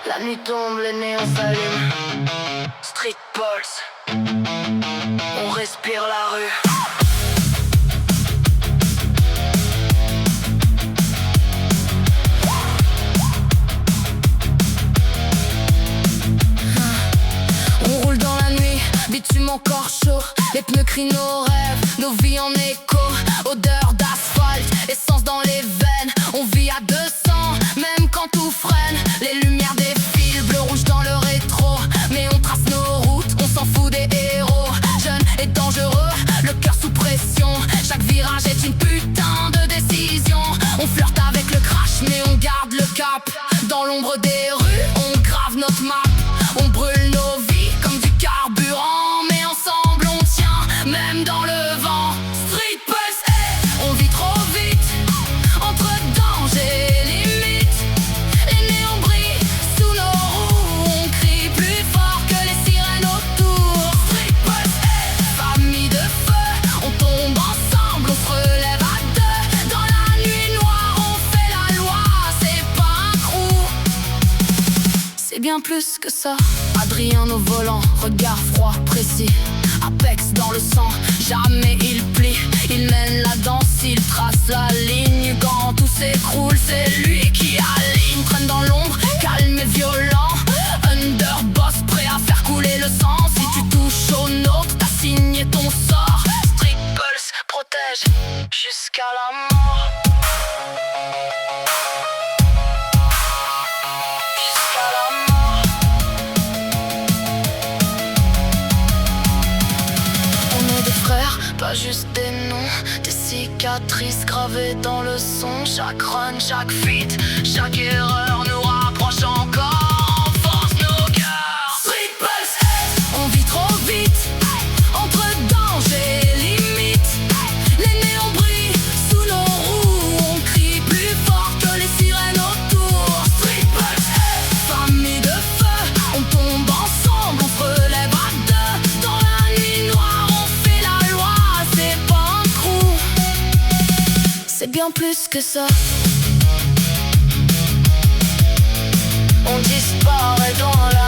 La nuit tombe, les néons s'allument. Street Pulse, on respire la rue. On roule dans la nuit, bitume encore chaud. Les pneus crient nos rêves, nos vies en écho. Odeur d'asphalte, essence dans les veines. On vit à 200, même quand tout freine. Les lumières défilent, bleu rouge dans le rétro. Mais on trace nos routes, on s'en fout des héros. Jeune et dangereux, le cœur sous pression. Chaque virage est une putain de décision. On flirte avec le crash, mais on garde le cap. Dans l'ombre des rues, on grave notre map. On brûle nos vies comme du carburant, mais ensemble on tient, même dans le vent. Street Pulse, on vit trop vite, entre danger et limite. Les néons brillent sous nos roues, on crie plus fort que les sirènes autour. Street Pulse, famille de feu, on tombe ensemble, on se relève à deux. Dans la nuit noire, on fait la loi, c'est pas un crew. C'est bien plus que ça. Adrien au volant, regard froid, précis. Apex dans le sang, jamais il plie. Il mène la danse, il trace la ligne. Quand tout s'écroule, c'est lui qui aligne. Traîne dans l'ombre, calme et violent. Underboss, prêt à faire couler le sang. Si tu touches au nôtre, t'as signé ton sort. Street Pulse protège jusqu'à la mort. Pas juste des noms, des cicatrices gravées dans le son. Chaque run, chaque feat, chaque erreur nous rapproche encore. On force nos cœurs. Street Pulse, on vit trop vite, entre danger et limite. Les néons brillent sous nos roues, on crie plus fort que les sirènes autour. Street Pulse, famille de feu, on tombe ensemble, on se relève à deux. Dans la nuit noire, on fait la loi. C'est bien plus que ça. On disparaît dans la